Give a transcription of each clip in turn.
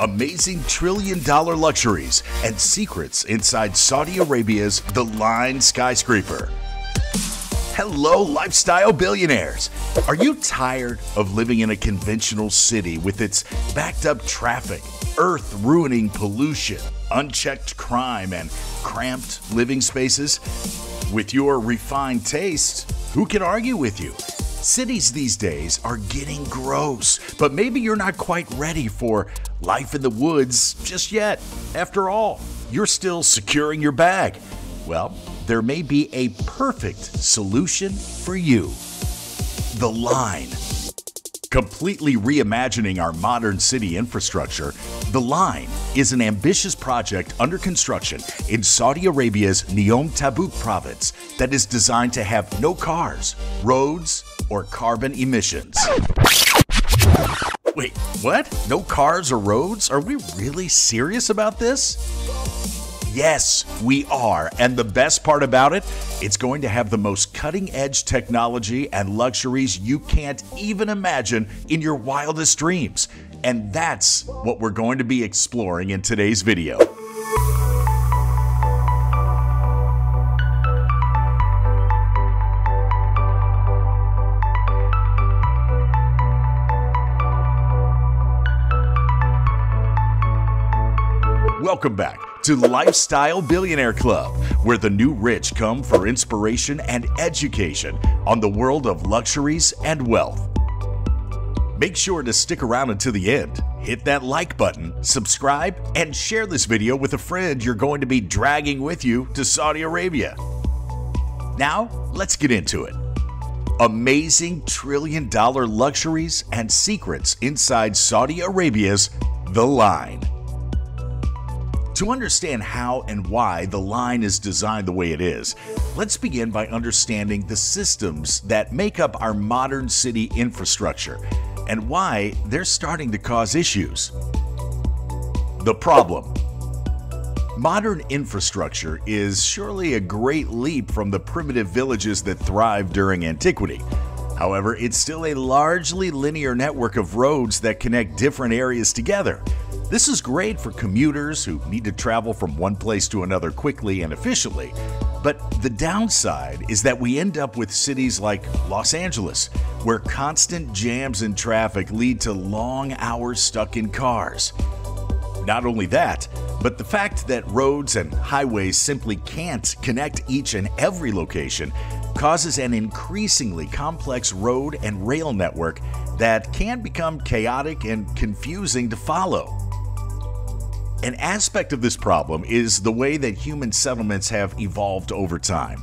amazing trillion-dollar luxuries, and secrets inside Saudi Arabia's The Line skyscraper. Hello, lifestyle billionaires! Are you tired of living in a conventional city with its backed-up traffic, earth-ruining pollution, unchecked crime, and cramped living spaces? With your refined taste, who can argue with you? Cities these days are getting gross, but maybe you're not quite ready for life in the woods just yet. After all, you're still securing your bag. Well, there may be a perfect solution for you. The Line. Completely reimagining our modern city infrastructure, The Line is an ambitious project under construction in Saudi Arabia's Neom Tabuk Province that is designed to have no cars, roads, or carbon emissions. Wait, what? No cars or roads? Are we really serious about this? Yes, we are. And the best part about it, it's going to have the most cutting-edge technology and luxuries you can't even imagine in your wildest dreams. And that's what we're going to be exploring in today's video. Welcome back to Lifestyle Billionaire Club, where the new rich come for inspiration and education on the world of luxuries and wealth. Make sure to stick around until the end, hit that like button, subscribe, and share this video with a friend you're going to be dragging with you to Saudi Arabia. Now, let's get into it. Amazing trillion-dollar luxuries and secrets inside Saudi Arabia's The Line. To understand how and why The Line is designed the way it is, let's begin by understanding the systems that make up our modern city infrastructure and why they're starting to cause issues. The problem. Modern infrastructure is surely a great leap from the primitive villages that thrived during antiquity. However, it's still a largely linear network of roads that connect different areas together. This is great for commuters who need to travel from one place to another quickly and efficiently. But the downside is that we end up with cities like Los Angeles, where constant jams and traffic lead to long hours stuck in cars. Not only that, but the fact that roads and highways simply can't connect each and every location causes an increasingly complex road and rail network that can become chaotic and confusing to follow. An aspect of this problem is the way that human settlements have evolved over time.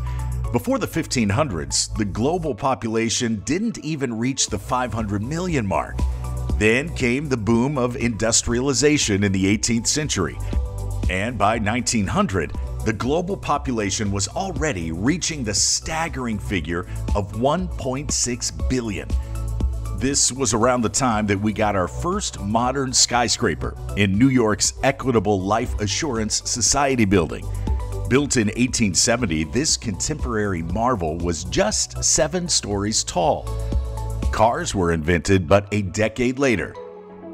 Before the 1500s, the global population didn't even reach the 500 million mark. Then came the boom of industrialization in the 18th century. And by 1900, the global population was already reaching the staggering figure of 1.6 billion. This was around the time that we got our first modern skyscraper in New York's Equitable Life Assurance Society building. Built in 1870, this contemporary marvel was just 7 stories tall. Cars were invented but a decade later.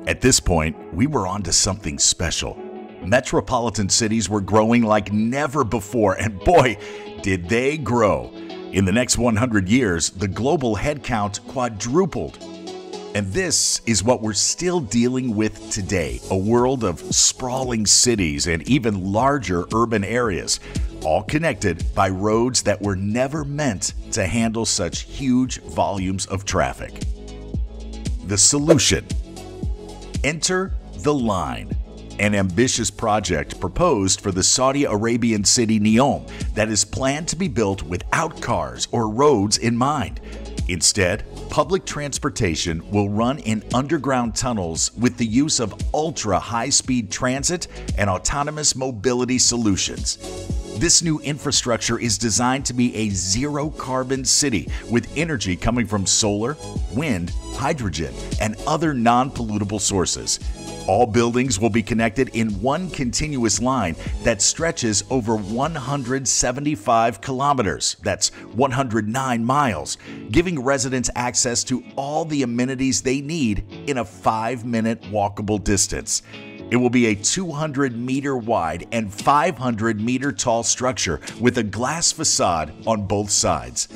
At this point, we were on to something special. Metropolitan cities were growing like never before, and boy, did they grow. In the next 100 years, the global headcount quadrupled. And this is what we're still dealing with today, a world of sprawling cities and even larger urban areas, all connected by roads that were never meant to handle such huge volumes of traffic. The solution. Enter The Line, an ambitious project proposed for the Saudi Arabian city Neom that is planned to be built without cars or roads in mind. Instead, public transportation will run in underground tunnels with the use of ultra-high-speed transit and autonomous mobility solutions. This new infrastructure is designed to be a zero-carbon city with energy coming from solar, wind, hydrogen, and other non-pollutable sources. All buildings will be connected in one continuous line that stretches over 175 kilometers. That's 109 miles, giving residents access to all the amenities they need in a 5-minute walkable distance. It will be a 200-meter wide and 500-meter tall structure with a glass facade on both sides.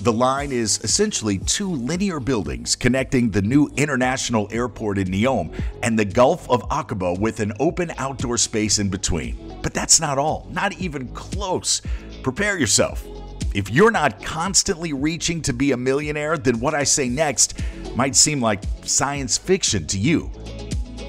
The line is essentially two linear buildings connecting the new international airport in Neom and the Gulf of Aqaba with an open outdoor space in between. But that's not all, not even close. Prepare yourself. If you're not constantly reaching to be a millionaire, then what I say next might seem like science fiction to you.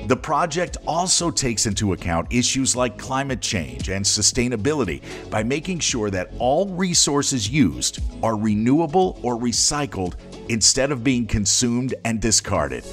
The project also takes into account issues like climate change and sustainability by making sure that all resources used are renewable or recycled instead of being consumed and discarded.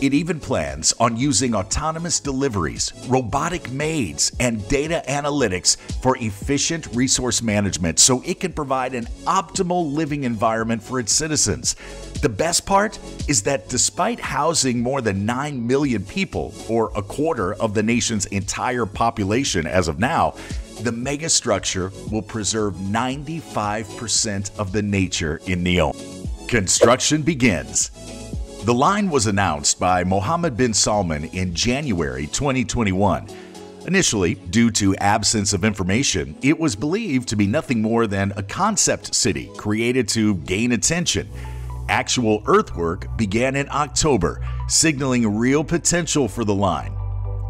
It even plans on using autonomous deliveries, robotic maids, and data analytics for efficient resource management so it can provide an optimal living environment for its citizens. The best part is that despite housing more than 9 million people, or a quarter of the nation's entire population as of now, the megastructure will preserve 95% of the nature in Neom. Construction begins. The line was announced by Mohammed bin Salman in January 2021. Initially, due to absence of information, it was believed to be nothing more than a concept city created to gain attention. Actual earthwork began in October, signaling real potential for the line.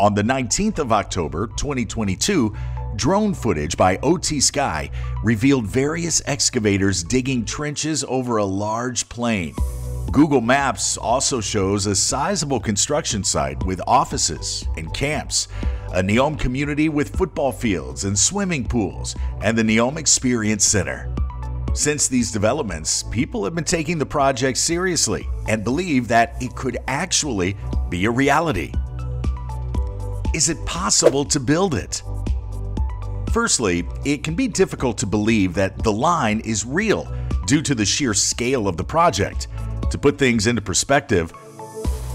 On the 19th of October 2022, drone footage by OT Sky revealed various excavators digging trenches over a large plain. Google Maps also shows a sizable construction site with offices and camps, a Neom community with football fields and swimming pools, and the Neom Experience Center. Since these developments, people have been taking the project seriously and believe that it could actually be a reality. Is it possible to build it? Firstly, it can be difficult to believe that the line is real due to the sheer scale of the project. To put things into perspective,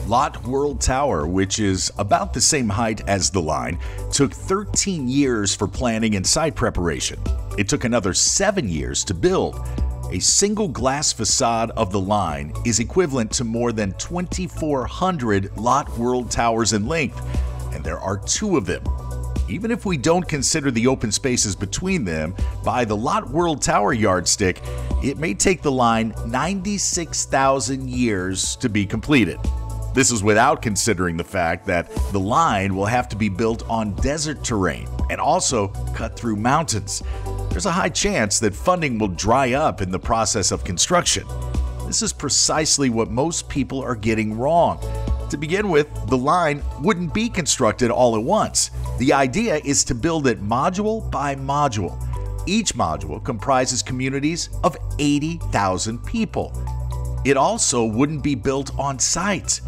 Lot World Tower, which is about the same height as the line, took 13 years for planning and site preparation. It took another 7 years to build. A single glass facade of the line is equivalent to more than 2,400 Lot World Towers in length, and there are 2 of them. Even if we don't consider the open spaces between them, by the Lot World Tower yardstick, it may take the line 96,000 years to be completed. This is without considering the fact that the line will have to be built on desert terrain and also cut through mountains. There's a high chance that funding will dry up in the process of construction. This is precisely what most people are getting wrong. To begin with, the line wouldn't be constructed all at once. The idea is to build it module by module. Each module comprises communities of 80,000 people. It also wouldn't be built on site.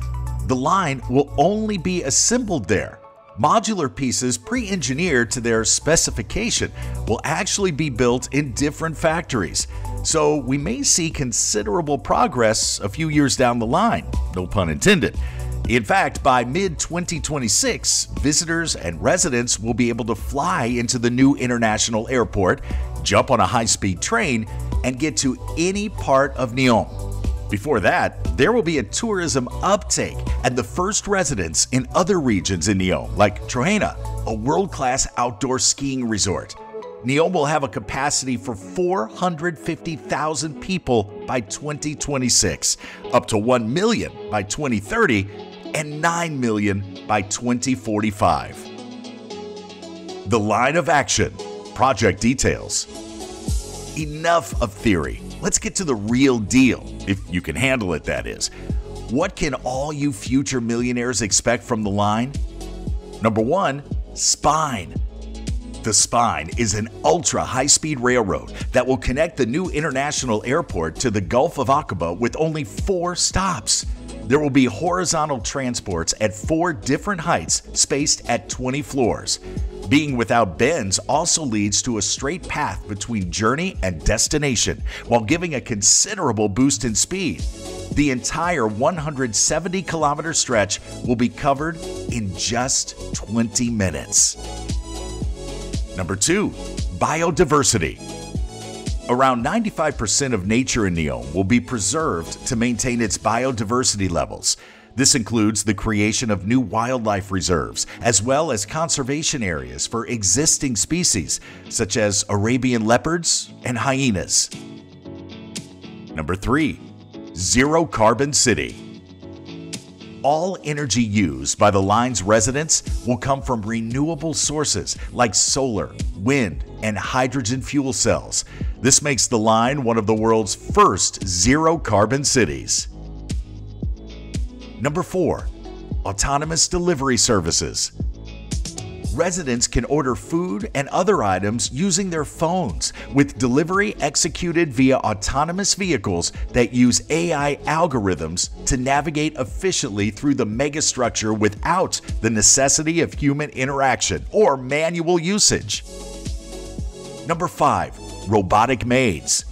The line will only be assembled there. Modular pieces pre-engineered to their specification will actually be built in different factories. So we may see considerable progress a few years down the line, no pun intended. In fact, by mid-2026, visitors and residents will be able to fly into the new international airport, jump on a high-speed train, and get to any part of Neom. Before that, there will be a tourism uptake and the first residents in other regions in Neom, like Trohena, a world-class outdoor skiing resort. Neom will have a capacity for 450,000 people by 2026, up to 1 million by 2030, and 9 million by 2045. The line of action. Project details. Enough of theory. Let's get to the real deal, if you can handle it, that is. What can all you future millionaires expect from the line? Number 1, spine. The Spine is an ultra-high-speed railroad that will connect the new international airport to the Gulf of Aqaba with only 4 stops. There will be horizontal transports at 4 different heights spaced at 20 floors. Being without bends also leads to a straight path between journey and destination, while giving a considerable boost in speed. The entire 170-kilometer stretch will be covered in just 20 minutes. Number 2, biodiversity. Around 95% of nature in Neom will be preserved to maintain its biodiversity levels. This includes the creation of new wildlife reserves, as well as conservation areas for existing species, such as Arabian leopards and hyenas. Number 3. Zero Carbon City. All energy used by the line's residents will come from renewable sources like solar, wind, and hydrogen fuel cells. This makes the line one of the world's first zero-carbon cities. Number 4. Autonomous delivery services. Residents can order food and other items using their phones, with delivery executed via autonomous vehicles that use AI algorithms to navigate efficiently through the megastructure without the necessity of human interaction or manual usage. Number 5. Robotic maids.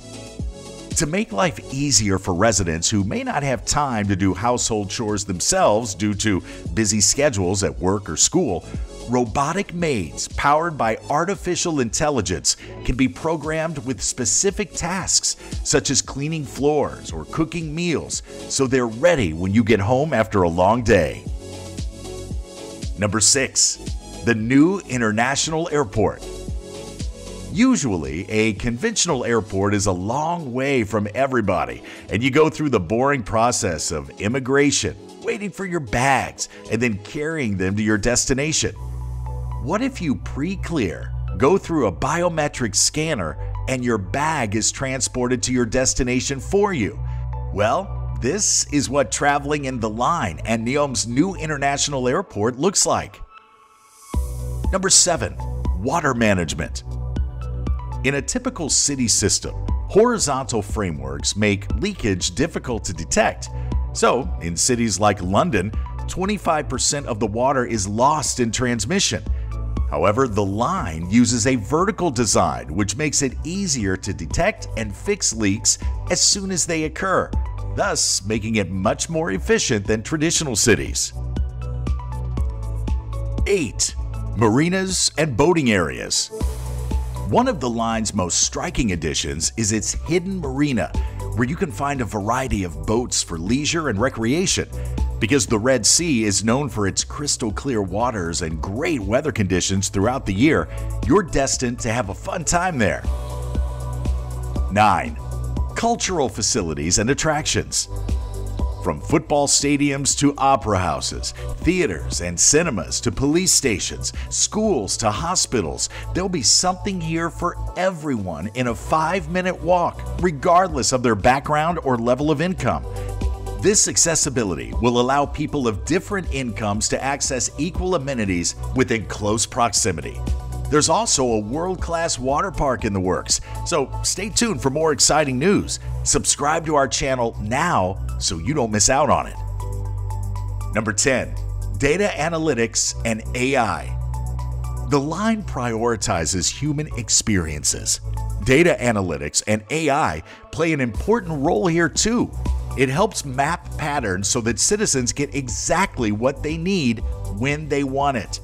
To make life easier for residents who may not have time to do household chores themselves due to busy schedules at work or school, robotic maids powered by artificial intelligence can be programmed with specific tasks, such as cleaning floors or cooking meals, so they're ready when you get home after a long day. Number 6. The new International Airport. Usually, a conventional airport is a long way from everybody, and you go through the boring process of immigration, waiting for your bags, and then carrying them to your destination. What if you pre-clear, go through a biometric scanner, and your bag is transported to your destination for you? Well, this is what traveling in the line and Neom's new international airport looks like. Number 7. Water management. In a typical city system, horizontal frameworks make leakage difficult to detect. So, in cities like London, 25% of the water is lost in transmission. However, the line uses a vertical design, which makes it easier to detect and fix leaks as soon as they occur, thus making it much more efficient than traditional cities. 8. Marinas and boating areas. One of the line's most striking additions is its hidden marina, where you can find a variety of boats for leisure and recreation. Because the Red Sea is known for its crystal clear waters and great weather conditions throughout the year, you're destined to have a fun time there. 9. Cultural facilities and attractions. From football stadiums to opera houses, theaters and cinemas to police stations, schools to hospitals, there'll be something here for everyone in a 5-minute walk, regardless of their background or level of income. This accessibility will allow people of different incomes to access equal amenities within close proximity. There's also a world-class water park in the works, so stay tuned for more exciting news. Subscribe to our channel now so you don't miss out on it. Number 10. Data analytics and AI. The line prioritizes human experiences. Data analytics and AI play an important role here too. It helps map patterns so that citizens get exactly what they need when they want it.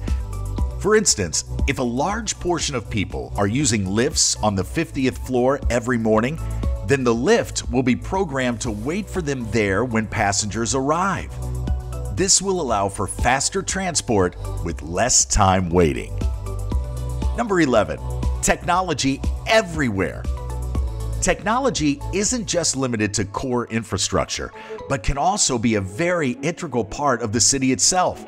For instance, if a large portion of people are using lifts on the 50th floor every morning, then the lift will be programmed to wait for them there when passengers arrive. This will allow for faster transport with less time waiting. Number 11. Technology everywhere. Technology isn't just limited to core infrastructure, but can also be a very integral part of the city itself.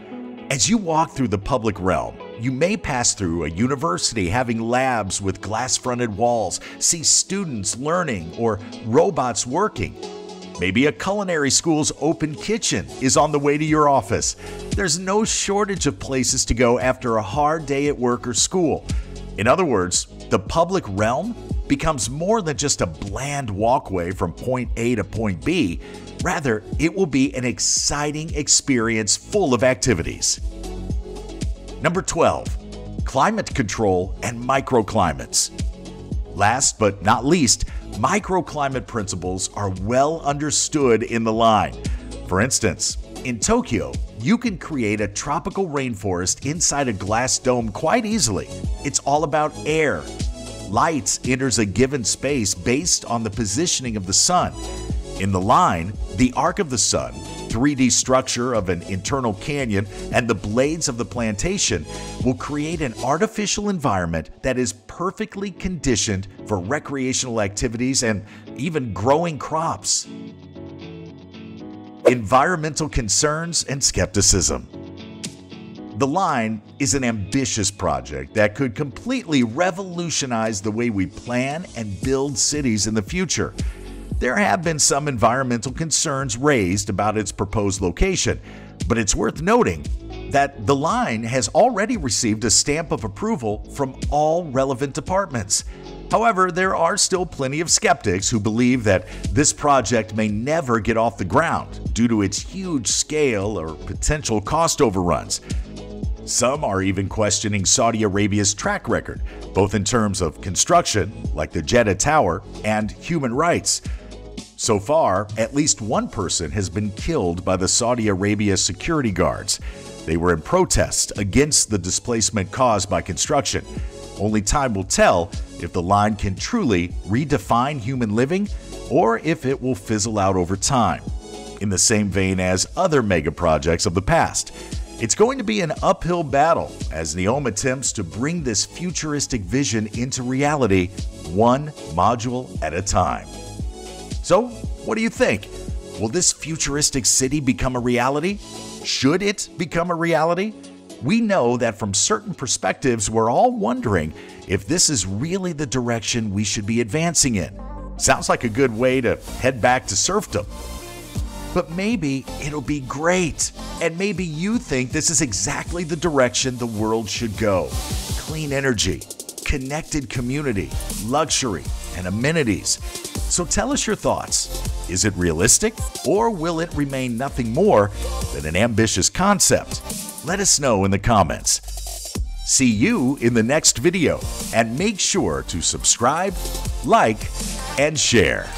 As you walk through the public realm, you may pass through a university having labs with glass-fronted walls, see students learning or robots working. Maybe a culinary school's open kitchen is on the way to your office. There's no shortage of places to go after a hard day at work or school. In other words, the public realm becomes more than just a bland walkway from point A to point B. Rather, it will be an exciting experience full of activities. Number 12. Climate control and microclimates. Last but not least, microclimate principles are well understood in the line. For instance, in Tokyo, you can create a tropical rainforest inside a glass dome quite easily. It's all about air. Light enters a given space based on the positioning of the sun. In the line, the arc of the sun 3D structure of an internal canyon, and the blades of the plantation will create an artificial environment that is perfectly conditioned for recreational activities and even growing crops. Environmental concerns and skepticism. The line is an ambitious project that could completely revolutionize the way we plan and build cities in the future. There have been some environmental concerns raised about its proposed location, but it's worth noting that the line has already received a stamp of approval from all relevant departments. However, there are still plenty of skeptics who believe that this project may never get off the ground due to its huge scale or potential cost overruns. Some are even questioning Saudi Arabia's track record, both in terms of construction, like the Jeddah Tower, and human rights. So far, at least one person has been killed by the Saudi Arabia security guards. They were in protest against the displacement caused by construction. Only time will tell if the line can truly redefine human living or if it will fizzle out over time. In the same vein as other mega projects of the past, it's going to be an uphill battle as Neom attempts to bring this futuristic vision into reality, one module at a time. So, what do you think? Will this futuristic city become a reality? Should it become a reality? We know that from certain perspectives, we're all wondering if this is really the direction we should be advancing in. Sounds like a good way to head back to serfdom. But maybe it'll be great, and maybe you think this is exactly the direction the world should go. Clean energy, connected community, luxury, and amenities. So tell us your thoughts. Is it realistic, or will it remain nothing more than an ambitious concept? Let us know in the comments. See you in the next video, and make sure to subscribe, like, and share.